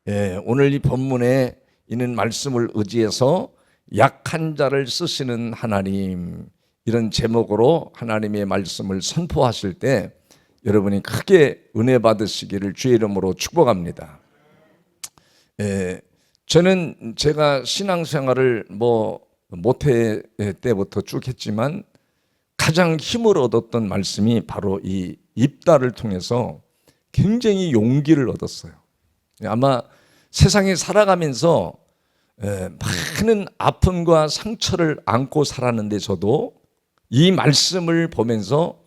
오늘 이 본문에 있는 말씀을 의지해서 약한 자를 쓰시는 하나님, 이런 제목으로 하나님의 말씀을 선포하실 때 여러분이 크게 은혜 받으시기를 주의 이름으로 축복합니다. 저는 제가 신앙생활을 모태 때부터 쭉 했지만 가장 힘을 얻었던 말씀이 바로 이 입다를 통해서 굉장히 용기를 얻었어요. 아마 세상에 살아가면서 많은 아픔과 상처를 안고 살았는데 저도 이 말씀을 보면서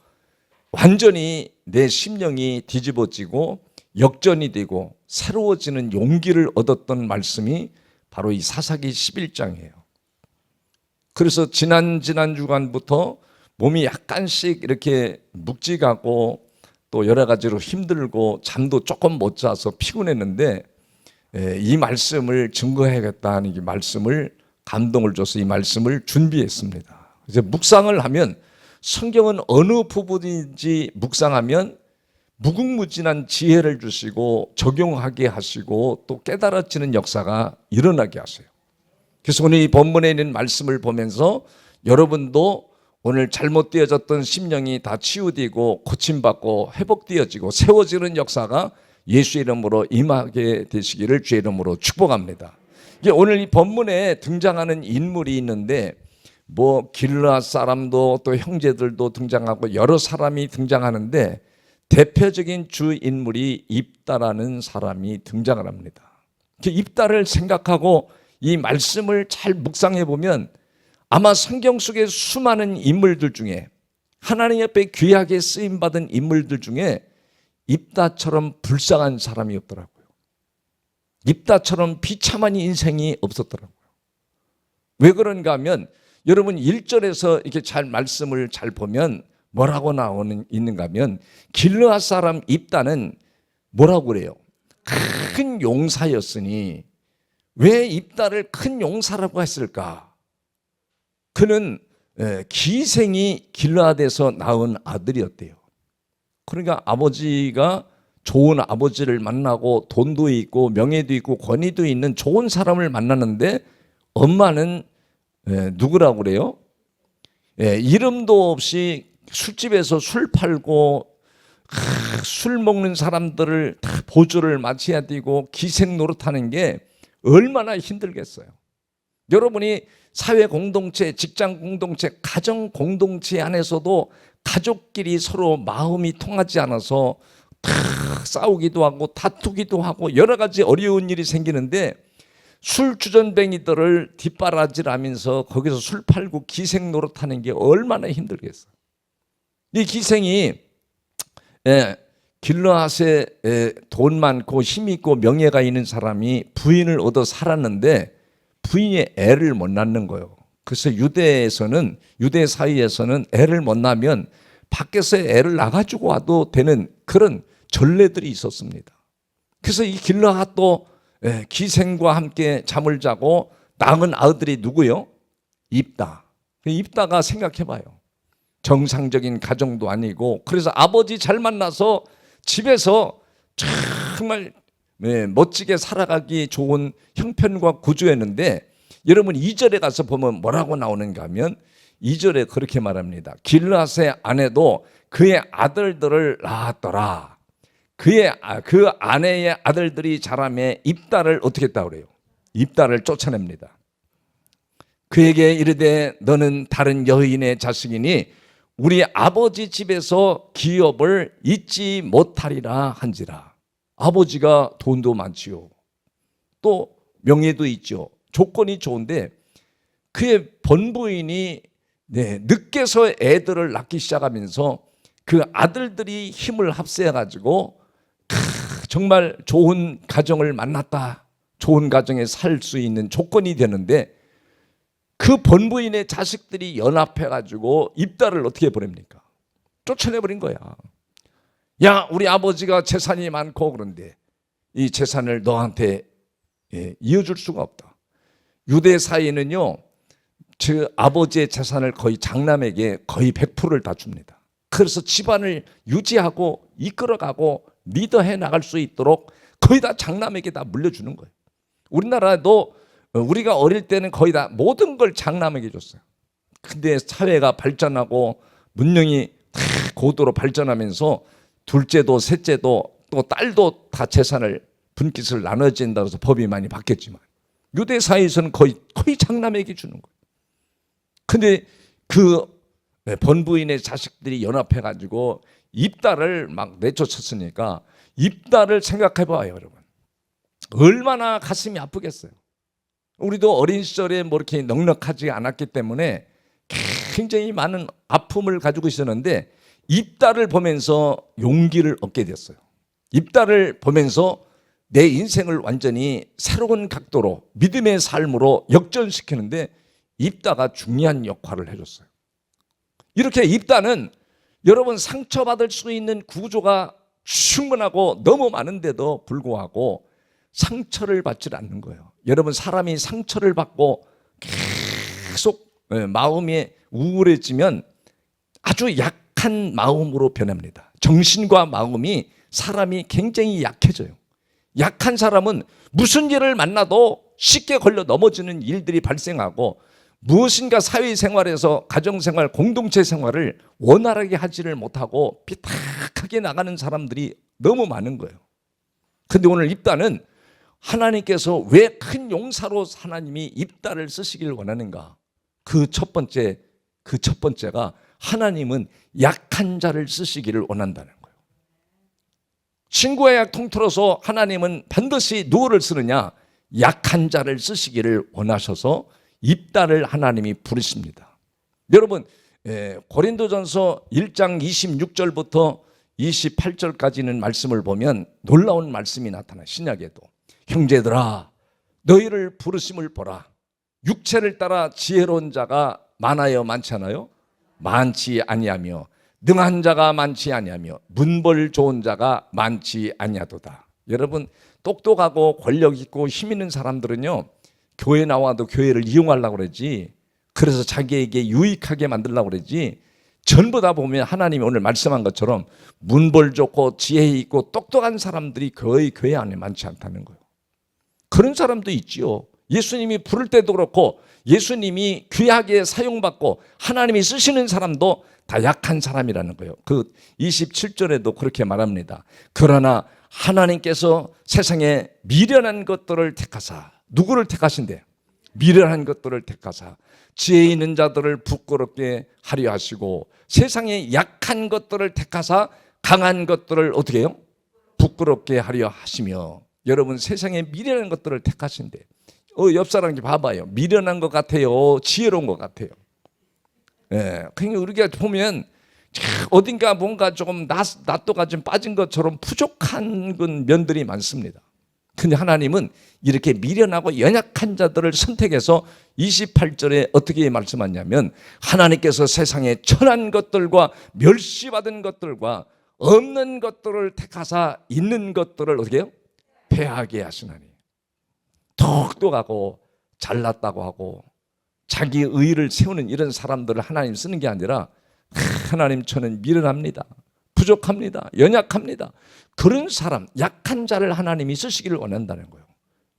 완전히 내 심령이 뒤집어지고 역전이 되고 새로워지는 용기를 얻었던 말씀이 바로 이 사사기 11장이에요. 그래서 지난 주간부터 몸이 약간씩 이렇게 묵직하고 또 여러 가지로 힘들고 잠도 조금 못 자서 피곤했는데 이 말씀을 증거해야겠다는 이 말씀을 감동을 줘서 이 말씀을 준비했습니다. 이제 묵상을 하면 성경은 어느 부분인지 묵상하면 무궁무진한 지혜를 주시고 적용하게 하시고 또 깨달아지는 역사가 일어나게 하세요. 그래서 오늘 이 본문에 있는 말씀을 보면서 여러분도 오늘 잘못되어졌던 심령이 다 치유되고 고침받고 회복되어지고 세워지는 역사가 예수의 이름으로 임하게 되시기를 주의 이름으로 축복합니다. 이게 오늘 이 본문에 등장하는 인물이 있는데 길르앗 사람도 또 형제들도 등장하고 여러 사람이 등장하는데 대표적인 주 인물이 입다라는 사람이 등장을 합니다. 입다를 생각하고 이 말씀을 잘 묵상해 보면 아마 성경 속의 수많은 인물들 중에 하나님 앞에 귀하게 쓰임받은 인물들 중에 입다처럼 불쌍한 사람이 없더라고요. 입다처럼 비참한 인생이 없었더라고요. 왜 그런가 하면 여러분 1절에서 이렇게 잘 말씀을 잘 보면 뭐라고 있는가 하면 길르앗 사람 입다는 뭐라고 그래요? 큰 용사였으니 왜 입다를 큰 용사라고 했을까? 그는 기생이 길르앗에서 낳은 아들이었대요. 그러니까 아버지가 좋은 아버지를 만나고 돈도 있고 명예도 있고 권위도 있는 좋은 사람을 만났는데 엄마는 누구라고 그래요? 이름도 없이 술집에서 술 팔고 술 먹는 사람들을 다 보조를 맞춰야 되고 기생 노릇하는 게 얼마나 힘들겠어요. 여러분이 사회 공동체, 직장 공동체, 가정 공동체 안에서도 가족끼리 서로 마음이 통하지 않아서 다 싸우기도 하고 다투기도 하고 여러 가지 어려운 일이 생기는데 술주전뱅이들을 뒷바라지하면서 거기서 술 팔고 기생 노릇하는 게 얼마나 힘들겠어요. 이 기생이 길르앗에 돈 많고 힘 있고 명예가 있는 사람이 부인을 얻어 살았는데 부인이 애를 못 낳는 거예요. 그래서 유대 사이에서는 애를 못 낳으면 밖에서 애를 낳아주고 와도 되는 그런 전례들이 있었습니다. 그래서 이 길르앗도 기생과 함께 잠을 자고 낳은 아들이 누구요? 입다. 입다가 생각해봐요. 정상적인 가정도 아니고 그래서 아버지 잘 만나서 집에서 정말 멋지게 살아가기 좋은 형편과 구조였는데 여러분 2절에 가서 보면 뭐라고 나오는가 하면 2절에 그렇게 말합니다. 길르앗의 아내도 그의 아들들을 낳았더라. 그 아내의 아들들이 자라매 입다를 어떻게 했다고 그래요? 입다를 쫓아냅니다. 그에게 이르되 너는 다른 여인의 자식이니 우리 아버지 집에서 기업을 잊지 못하리라 한지라. 아버지가 돈도 많지요. 또 명예도 있죠. 조건이 좋은데 그의 본부인이 늦게서 애들을 낳기 시작하면서 그 아들들이 힘을 합세해가지고 정말 좋은 가정을 만났다. 좋은 가정에 살 수 있는 조건이 되는데 그 본부인의 자식들이 연합해가지고 입다를 어떻게 해버립니까? 쫓아내버린 거야. 야, 우리 아버지가 재산이 많고 그런데 이 재산을 너한테 이어줄 수가 없다. 유대 사이에는요, 그 아버지의 재산을 거의 장남에게 거의 100%를 다 줍니다. 그래서 집안을 유지하고 이끌어가고 리더해 나갈 수 있도록 거의 다 장남에게 다 물려주는 거예요. 우리나라도 우리가 어릴 때는 거의 다 모든 걸 장남에게 줬어요. 근데 사회가 발전하고 문명이 다 고도로 발전하면서 둘째도 셋째도 또 딸도 다 재산을 분깃을 나눠진다고 해서 법이 많이 바뀌었지만 유대 사회에서는 거의 장남에게 주는 거예요. 근데 그 번부인의 자식들이 연합해가지고 입다를 막 내쫓았으니까 입다를 생각해봐요, 여러분. 얼마나 가슴이 아프겠어요. 우리도 어린 시절에 뭐 이렇게 넉넉하지 않았기 때문에 굉장히 많은 아픔을 가지고 있었는데 입다를 보면서 용기를 얻게 됐어요. 입다를 보면서 내 인생을 완전히 새로운 각도로 믿음의 삶으로 역전시키는데 입다가 중요한 역할을 해줬어요. 이렇게 입다는 여러분 상처받을 수 있는 구조가 충분하고 너무 많은데도 불구하고 상처를 받지 않는 거예요. 여러분 사람이 상처를 받고 계속 마음이 우울해지면 아주 약한 마음으로 변합니다. 정신과 마음이 사람이 굉장히 약해져요. 약한 사람은 무슨 일을 만나도 쉽게 걸려 넘어지는 일들이 발생하고 무엇인가 사회생활에서 가정생활, 공동체 생활을 원활하게 하지를 못하고 삐딱하게 나가는 사람들이 너무 많은 거예요. 근데 오늘 입다는 하나님께서 왜 큰 용사로 하나님이 입다를 쓰시길 원하는가? 그 첫 번째가 하나님은 약한 자를 쓰시기를 원한다는 거예요. 신구약 통틀어서 하나님은 반드시 누구를 쓰느냐? 약한 자를 쓰시기를 원하셔서 입다를 하나님이 부르십니다. 여러분 고린도전서 1장 26절부터 28절까지는 말씀을 보면 놀라운 말씀이 나타나요. 신약에도 형제들아 너희를 부르심을 보라. 육체를 따라 지혜로운 자가 많아요 많지 않아요? 많지 아니하며 능한 자가 많지 아니하며 문벌 좋은 자가 많지 아니하도다. 여러분 똑똑하고 권력 있고 힘 있는 사람들은요 교회 나와도 교회를 이용하려고 그러지, 그래서 자기에게 유익하게 만들려고 그러지, 전부 다 보면 하나님이 오늘 말씀한 것처럼 문벌 좋고 지혜 있고 똑똑한 사람들이 거의 교회 안에 많지 않다는 거예요. 그런 사람도 있지요. 예수님이 부를 때도 그렇고 예수님이 귀하게 사용받고 하나님이 쓰시는 사람도 다 약한 사람이라는 거예요. 그 27절에도 그렇게 말합니다. 그러나 하나님께서 세상에 미련한 것들을 택하사, 누구를 택하신대요? 미련한 것들을 택하사 지혜 있는 자들을 부끄럽게 하려 하시고 세상에 약한 것들을 택하사 강한 것들을 어떻게 해요? 부끄럽게 하려 하시며. 여러분 세상에 미련한 것들을 택하신대. 옆 사람께 봐봐요. 미련한 것 같아요? 지혜로운 것 같아요? 그러니까 우리가 보면 어딘가 뭔가 조금 낫도가 좀 빠진 것처럼 부족한 면들이 많습니다. 근데 하나님은 이렇게 미련하고 연약한 자들을 선택해서 28절에 어떻게 말씀하냐면 하나님께서 세상에 천한 것들과 멸시받은 것들과 없는 것들을 택하사 있는 것들을 어떻게 해요? 패하게 하시나니. 똑똑하고 잘났다고 하고 자기 의의를 세우는 이런 사람들을 하나님 쓰는 게 아니라 하나님 저는 미련합니다. 부족합니다. 연약합니다. 그런 사람, 약한 자를 하나님이 쓰시기를 원한다는 거예요.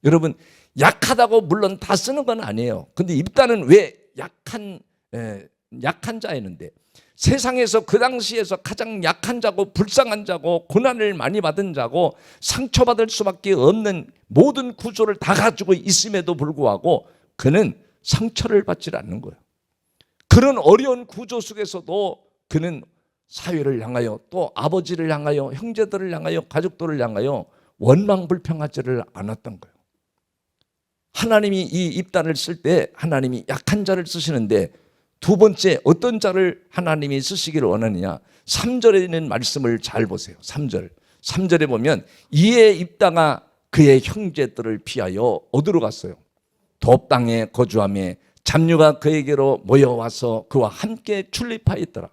여러분 약하다고 물론 다 쓰는 건 아니에요. 근데 입다는 왜 약한 자였는데 세상에서 그 당시에서 가장 약한 자고 불쌍한 자고 고난을 많이 받은 자고 상처받을 수밖에 없는 모든 구조를 다 가지고 있음에도 불구하고 그는 상처를 받지 않는 거예요. 그런 어려운 구조 속에서도 그는 사회를 향하여 또 아버지를 향하여 형제들을 향하여 가족들을 향하여 원망불평하지를 않았던 거예요. 하나님이 이 입단을 쓸 때 하나님이 약한 자를 쓰시는데 두 번째 어떤 자를 하나님이 쓰시기를 원하느냐. 3절에 있는 말씀을 잘 보세요. 3절에 보면 이에 입다가 그의 형제들을 피하여 어디로 갔어요? 돕땅에 거주하며 잡류가 그에게로 모여와서 그와 함께 출입하였더라.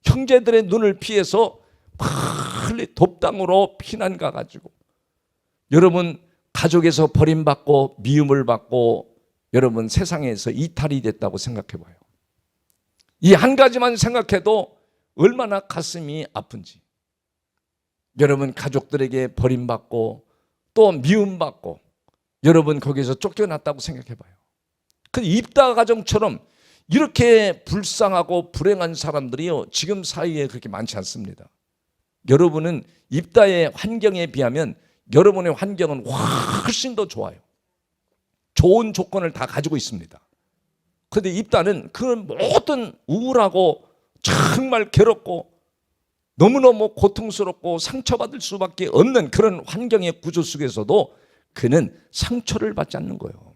형제들의 눈을 피해서 빨리 돕땅으로 피난 가가지고, 여러분 가족에서 버림받고 미움을 받고 여러분 세상에서 이탈이 됐다고 생각해 봐요. 이 한 가지만 생각해도 얼마나 가슴이 아픈지. 여러분 가족들에게 버림받고 또 미움받고 여러분 거기서 쫓겨났다고 생각해 봐요. 그 입다 가정처럼 이렇게 불쌍하고 불행한 사람들이요 지금 사회에 그렇게 많지 않습니다. 여러분은 입다의 환경에 비하면 여러분의 환경은 훨씬 더 좋아요. 좋은 조건을 다 가지고 있습니다. 그런데 입다는 그 모든 우울하고 정말 괴롭고 너무너무 고통스럽고 상처받을 수밖에 없는 그런 환경의 구조 속에서도 그는 상처를 받지 않는 거예요.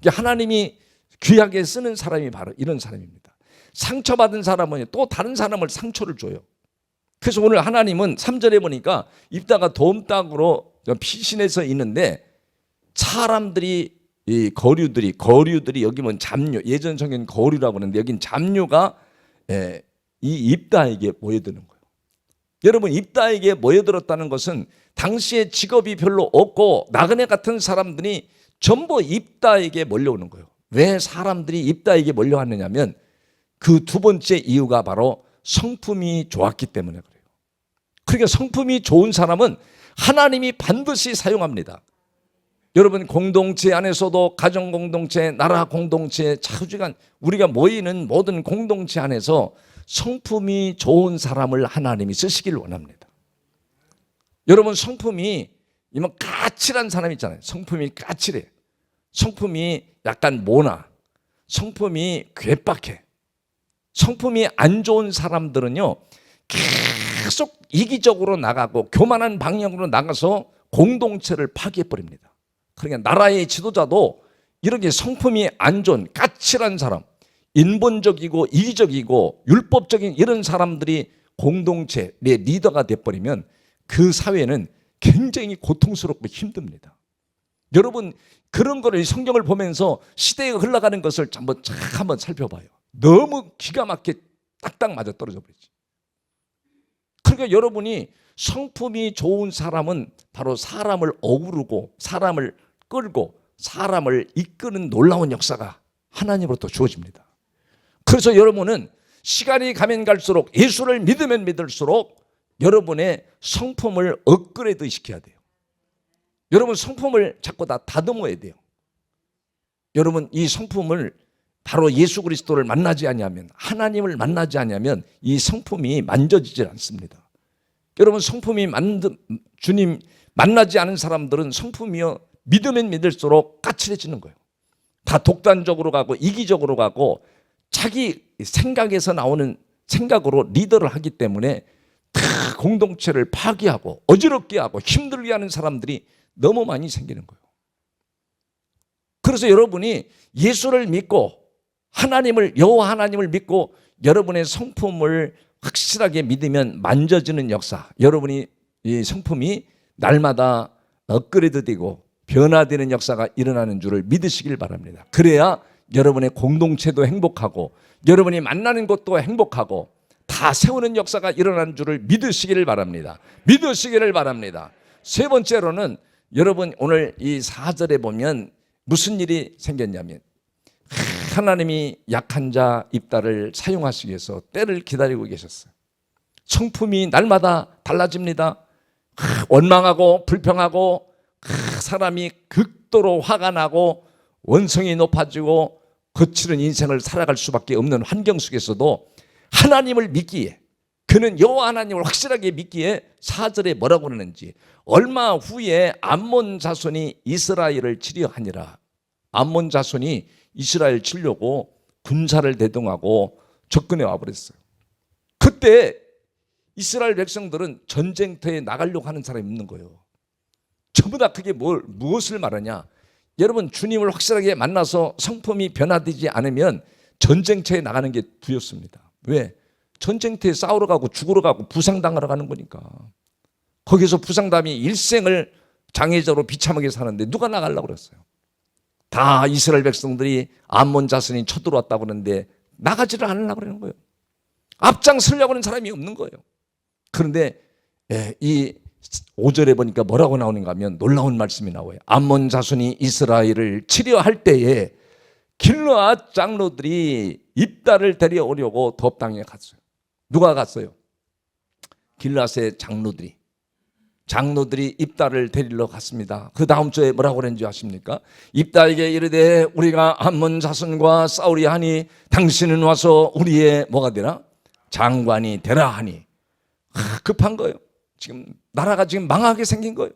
하나님이 귀하게 쓰는 사람이 바로 이런 사람입니다. 상처받은 사람은 또 다른 사람을 상처를 줘요. 그래서 오늘 하나님은 3절에 보니까 입다가 도움닭으로 피신해서 있는데 사람들이 이 거류들이 여기 보면 잡류, 예전 성경 거류라고 하는데 여긴 잡류가 이 입다에게 모여드는 거예요. 여러분 입다에게 모여들었다는 것은 당시에 직업이 별로 없고 나그네 같은 사람들이 전부 입다에게 몰려오는 거예요. 왜 사람들이 입다에게 몰려왔느냐면 그 두 번째 이유가 바로 성품이 좋았기 때문에 그래요. 그러니까 성품이 좋은 사람은 하나님이 반드시 사용합니다. 여러분 공동체 안에서도 가정 공동체, 나라 공동체, 차후지간 우리가 모이는 모든 공동체 안에서 성품이 좋은 사람을 하나님이 쓰시길 원합니다. 여러분 성품이 이만 까칠한 사람 있잖아요. 성품이 까칠해. 성품이 약간 모나. 성품이 괴팍해. 성품이 안 좋은 사람들은요 계속 이기적으로 나가고 교만한 방향으로 나가서 공동체를 파괴해버립니다. 그러니까 나라의 지도자도 이렇게 성품이 안 좋은 까칠한 사람, 인본적이고 이기적이고 율법적인 이런 사람들이 공동체의 리더가 돼버리면 그 사회는 굉장히 고통스럽고 힘듭니다. 여러분 그런 거를 성경을 보면서 시대가 흘러가는 것을 한번 살펴봐요. 너무 기가 막히게 딱딱 맞아 떨어져 버리지. 그러니까 여러분이 성품이 좋은 사람은 바로 사람을 어우르고 사람을 끌고 사람을 이끄는 놀라운 역사가 하나님으로부터 주어집니다. 그래서 여러분은 시간이 가면 갈수록 예수를 믿으면 믿을수록 여러분의 성품을 업그레이드 시켜야 돼요. 여러분 성품을 자꾸 다 다듬어야 돼요. 여러분 이 성품을 바로 예수 그리스도를 만나지 않으면 하나님을 만나지 않으면 이 성품이 만져지질 않습니다. 여러분 성품이 주님 만나지 않은 사람들은 성품이요 믿으면 믿을수록 까칠해지는 거예요. 다 독단적으로 가고 이기적으로 가고 자기 생각에서 나오는 생각으로 리더를 하기 때문에 다 공동체를 파괴하고 어지럽게 하고 힘들게 하는 사람들이 너무 많이 생기는 거예요. 그래서 여러분이 예수를 믿고 하나님을 여호와 하나님을 믿고 여러분의 성품을 확실하게 믿으면 만져지는 역사, 여러분이 이 성품이 날마다 업그레이드되고 변화되는 역사가 일어나는 줄을 믿으시길 바랍니다. 그래야 여러분의 공동체도 행복하고 여러분이 만나는 곳도 행복하고 다 세우는 역사가 일어나는 줄을 믿으시기를 바랍니다. 믿으시기를 바랍니다. 세 번째로는 여러분 오늘 이 4절에 보면 무슨 일이 생겼냐면 하나님이 약한 자 입다를 사용하시기 위해서 때를 기다리고 계셨어요. 성품이 날마다 달라집니다. 원망하고 불평하고 사람이 극도로 화가 나고 원성이 높아지고 거칠은 인생을 살아갈 수밖에 없는 환경 속에서도 하나님을 믿기에 그는 여호와 하나님을 확실하게 믿기에 4절에 뭐라고 그러는지 얼마 후에 암몬 자손이 이스라엘을 치려 하니라. 암몬 자손이 이스라엘 치려고 군사를 대동하고 접근해 와버렸어요. 그때 이스라엘 백성들은 전쟁터에 나가려고 하는 사람이 없는 거예요. 전부 다 그게 무엇을 말하냐. 여러분 주님을 확실하게 만나서 성품이 변화되지 않으면 전쟁터에 나가는 게 두렵습니다. 왜? 전쟁터에 싸우러 가고 죽으러 가고 부상당하러 가는 거니까. 거기서 부상당이 일생을 장애자로 비참하게 사는데 누가 나가려고 그랬어요. 다 이스라엘 백성들이 암몬 자손이 쳐들어왔다고 그러는데 나가지를 않으려고 그러는 거예요. 앞장서려고 하는 사람이 없는 거예요. 그런데 이 5절에 보니까 뭐라고 나오는가 하면 놀라운 말씀이 나와요. 암몬 자손이 이스라엘을 치려 할 때에 길르앗 장로들이 입다를 데려오려고 덥 땅에 갔어요. 누가 갔어요? 길르앗의 장로들이. 장로들이 입다를 데리러 갔습니다. 그 다음 주에 뭐라고 그랬는지 아십니까? 입다에게 이르되 우리가 암몬 자손과 싸우리 하니 당신은 와서 우리의 뭐가 되라? 장관이 되라 하니. 급한 거예요. 지금 나라가 지금 망하게 생긴 거예요.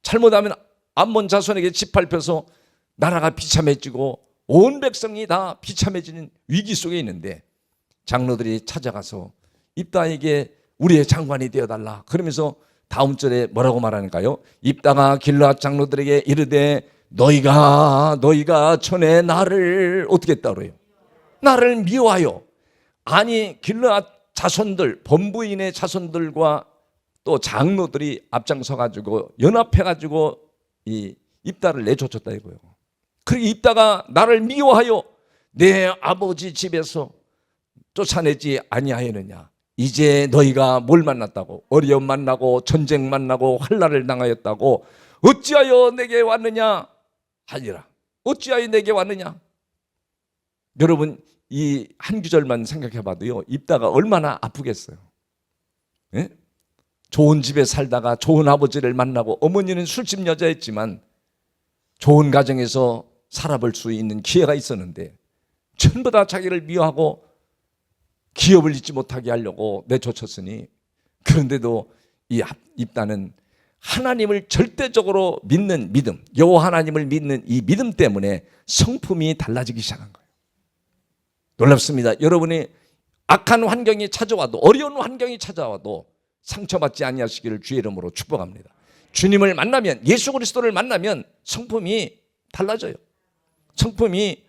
잘못하면 암몬 자손에게 짓밟혀서 나라가 비참해지고 온 백성이 다 비참해지는 위기 속에 있는데 장로들이 찾아가서 입다에게 우리의 장관이 되어달라. 그러면서 다음 절에 뭐라고 말하는가요? 입다가 길르앗 장로들에게 이르되 너희가 전에 나를 어떻게 했다 그래요? 나를 미워하여. 아니 길르앗 자손들, 범부인의 자손들과 또 장로들이 앞장서 가지고 연합해 가지고 이 입다를 내쫓았다 이거예요. 그리고 입다가 나를 미워하여 내 아버지 집에서 쫓아내지 아니하였느냐. 이제 너희가 뭘 만났다고? 어려움 만나고 전쟁 만나고 환난을 당하였다고 어찌하여 내게 왔느냐 하니라. 어찌하여 내게 왔느냐. 여러분 이 한 구절만 생각해 봐도요 입다가 얼마나 아프겠어요. 예? 좋은 집에 살다가 좋은 아버지를 만나고 어머니는 술집 여자였지만 좋은 가정에서 살아볼 수 있는 기회가 있었는데 전부 다 자기를 미워하고 기업을 잊지 못하게 하려고 내쫓았으니 그런데도 이 입다는 하나님을 절대적으로 믿는 믿음, 여호와 하나님을 믿는 이 믿음 때문에 성품이 달라지기 시작한 거예요. 놀랍습니다. 여러분이 악한 환경이 찾아와도 어려운 환경이 찾아와도 상처받지 아니하시기를 주의 이름으로 축복합니다. 주님을 만나면 예수 그리스도를 만나면 성품이 달라져요. 성품이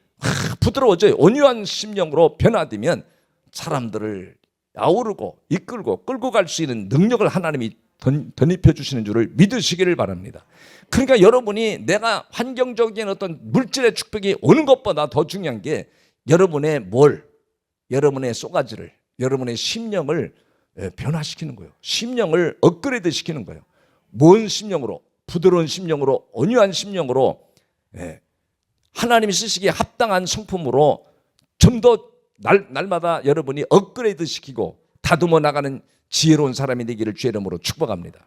부드러워져요. 온유한 심령으로 변화되면 사람들을 아우르고 이끌고 끌고 갈 수 있는 능력을 하나님이 덧입혀 주시는 줄을 믿으시기를 바랍니다. 그러니까 여러분이 내가 환경적인 어떤 물질의 축복이 오는 것보다 더 중요한 게 여러분의 여러분의 쏘가지를, 여러분의 심령을 변화시키는 거예요. 심령을 업그레이드 시키는 거예요. 뭔 심령으로? 부드러운 심령으로, 온유한 심령으로, 하나님이 쓰시기에 합당한 성품으로 좀 더 날마다 여러분이 업그레이드 시키고 다듬어 나가는 지혜로운 사람이 되기를 주의 이름으로 축복합니다.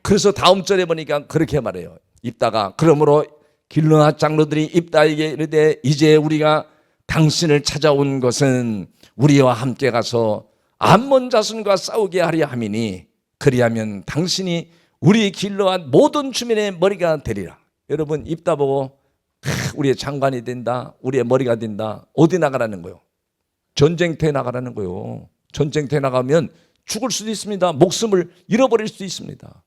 그래서 다음 절에 보니까 그렇게 말해요. 입다가 그러므로 길르앗 장로들이 입다에게 이르되 이제 우리가 당신을 찾아온 것은 우리와 함께 가서 암몬 자손과 싸우게 하려 함이니 그리하면 당신이 우리 길르앗 모든 주민의 머리가 되리라. 여러분 입다 보고 우리의 장관이 된다, 우리의 머리가 된다. 어디 나가라는 거예요? 전쟁터에 나가라는 거예요. 전쟁터에 나가면 죽을 수도 있습니다. 목숨을 잃어버릴 수도 있습니다.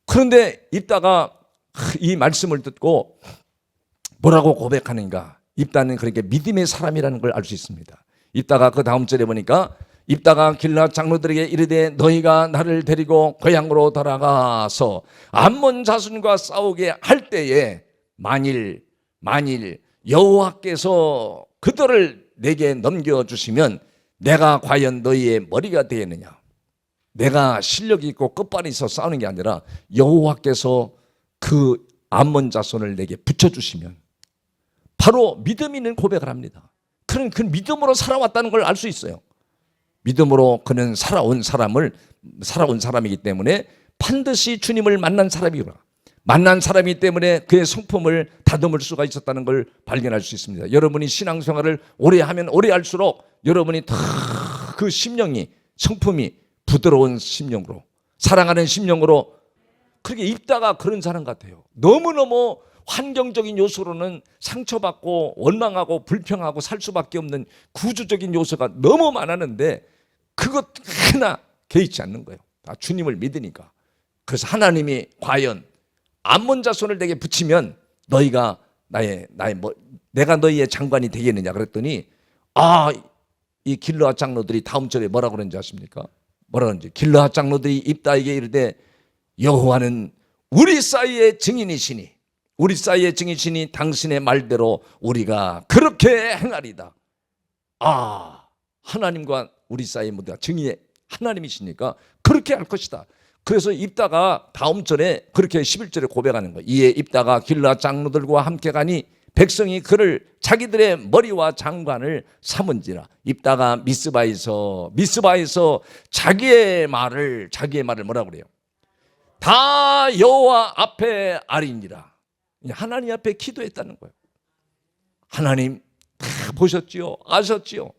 그런데 입다가 이 말씀을 듣고 뭐라고 고백하는가? 입다는 그렇게 믿음의 사람이라는 걸 알 수 있습니다. 입다가 그 다음 절에 보니까 입다가 길르앗 장로들에게 이르되 너희가 나를 데리고 고향으로 돌아가서 암몬 자손과 싸우게 할 때에 만일 여호와께서 그들을 내게 넘겨주시면 내가 과연 너희의 머리가 되겠느냐. 내가 실력이 있고 끝발이 있어 싸우는 게 아니라 여호와께서 그 암몬 자손을 내게 붙여주시면 바로 믿음 있는 고백을 합니다. 그는 그 믿음으로 살아왔다는 걸 알 수 있어요. 믿음으로 그는 살아온 사람이기 때문에 반드시 주님을 만난 사람이구나. 만난 사람이기 때문에 그의 성품을 다듬을 수가 있었다는 걸 발견할 수 있습니다. 여러분이 신앙생활을 오래 하면 오래 할수록 여러분이 다 그 심령이, 성품이 부드러운 심령으로, 사랑하는 심령으로, 그렇게 입다가 그런 사람 같아요. 너무너무 환경적인 요소로는 상처받고 원망하고 불평하고 살 수밖에 없는 구조적인 요소가 너무 많았는데 그것 하나 개의치 않는 거예요. 다 주님을 믿으니까. 그래서 하나님이 과연 암몬 자손을 내게 붙이면 너희가 내가 너희의 장관이 되겠느냐 그랬더니 이 길르앗 장로들이 다음 절에 뭐라고 그러는지 아십니까? 뭐라 그러는지. 길르앗 장로들이 입다에게 이르되 여호와는 우리 사이의 증인이시니 당신의 말대로 우리가 그렇게 행하리다. 하나님과 우리 사이의 모두가 증인의 하나님이시니까 그렇게 할 것이다. 그래서 입다가 다음 절에 그렇게 11절에 고백하는 거예요. 이에 입다가 길르앗 장로들과 함께 가니 백성이 그를 자기들의 머리와 장관을 삼은지라. 입다가 미스바에서 자기의 말을 뭐라고 그래요? 다 여호와 앞에 아리니라. 하나님 앞에 기도했다는 거예요. 하나님 다 보셨지요, 아셨지요.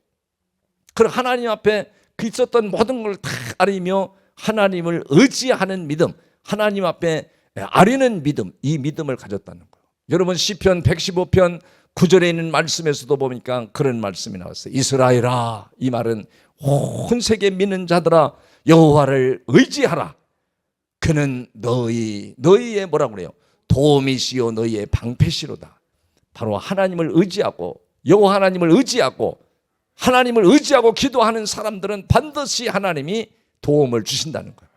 그럼 하나님 앞에 그 있었던 모든 걸 다 아리며 하나님을 의지하는 믿음, 하나님 앞에 아리는 믿음, 이 믿음을 가졌다는 거예요. 여러분 시편 115편 9절에 있는 말씀에서도 보니까 그런 말씀이 나왔어요. 이스라엘아, 이 말은 온 세계 믿는 자들아 여호와를 의지하라. 그는 너희의 뭐라고 그래요? 도움이시요 너희의 방패시로다. 바로 하나님을 의지하고 여호와 하나님을 의지하고 기도하는 사람들은 반드시 하나님이 도움을 주신다는 거예요.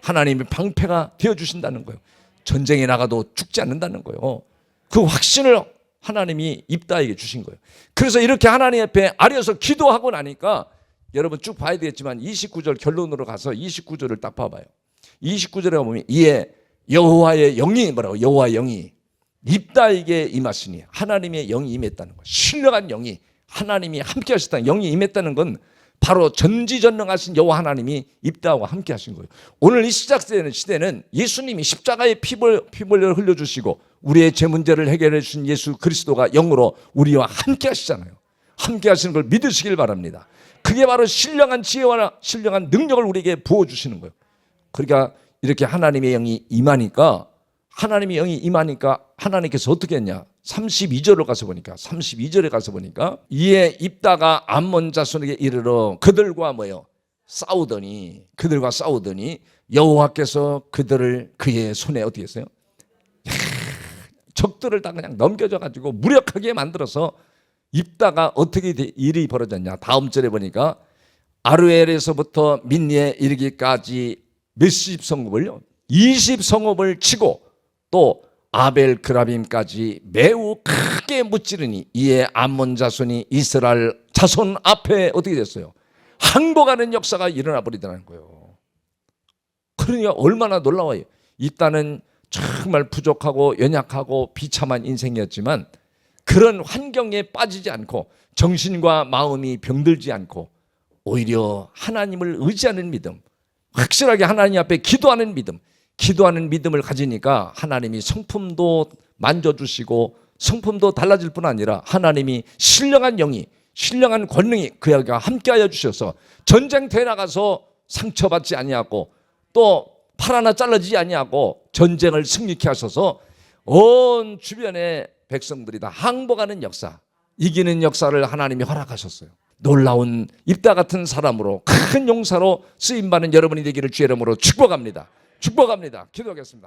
하나님이 방패가 되어주신다는 거예요. 전쟁에 나가도 죽지 않는다는 거예요. 그 확신을 하나님이 입다에게 주신 거예요. 그래서 이렇게 하나님 앞에 아려서 기도하고 나니까 여러분 쭉 봐야 되겠지만 29절 결론으로 가서 29절을 딱 봐봐요. 29절에 보면 이에 여호와의 영이 뭐라고? 여호와의 영이 입다에게 임하시니 하나님의 영이 임했다는 거예요. 신령한 영이 하나님이 함께 하셨다는 영이 임했다는 건 바로 전지전능하신 여호와 하나님이 입다와 함께 하신 거예요. 오늘 이 시작되는 시대는 예수님이 십자가에 피벌려 흘려주시고 우리의 죄 문제를 해결해 주신 예수 그리스도가 영으로 우리와 함께 하시잖아요. 함께 하시는 걸 믿으시길 바랍니다. 그게 바로 신령한 지혜와 신령한 능력을 우리에게 부어주시는 거예요. 그러니까 이렇게 하나님의 영이 임하니까 하나님께서 어떻게 했냐? 32절에 가서 보니까 이에 입다가 암몬 자손에게 이르러 그들과 싸우더니 여호와께서 그들을 그의 손에 어떻게 했어요? 적들을 다 그냥 넘겨줘 가지고 무력하게 만들어서 입다가 어떻게 일이 벌어졌냐? 다음 절에 보니까 아루엘에서부터 민니에 이르기까지 몇십 성읍을요? 20성읍을 치고 또 아벨 그라빔까지 매우 크게 무찌르니 이에 암몬 자손이 이스라엘 자손 앞에 어떻게 됐어요? 항복하는 역사가 일어나 버리더라는 거예요. 그러니까 얼마나 놀라워요. 입다는 정말 부족하고 연약하고 비참한 인생이었지만 그런 환경에 빠지지 않고 정신과 마음이 병들지 않고 오히려 하나님을 의지하는 믿음, 확실하게 하나님 앞에 기도하는 믿음을 가지니까 하나님이 성품도 만져주시고 성품도 달라질 뿐 아니라 하나님이 신령한 영이, 신령한 권능이 그에게 함께하여 주셔서 전쟁터에 나가서 상처받지 아니하고 또 팔 하나 잘라지지 아니하고 전쟁을 승리케 하셔서 온 주변의 백성들이 다 항복하는 역사, 이기는 역사를 하나님이 허락하셨어요. 놀라운 입다 같은 사람으로 큰 용사로 쓰임받는 여러분이 되기를 주의 이름으로 축복합니다. 기도하겠습니다.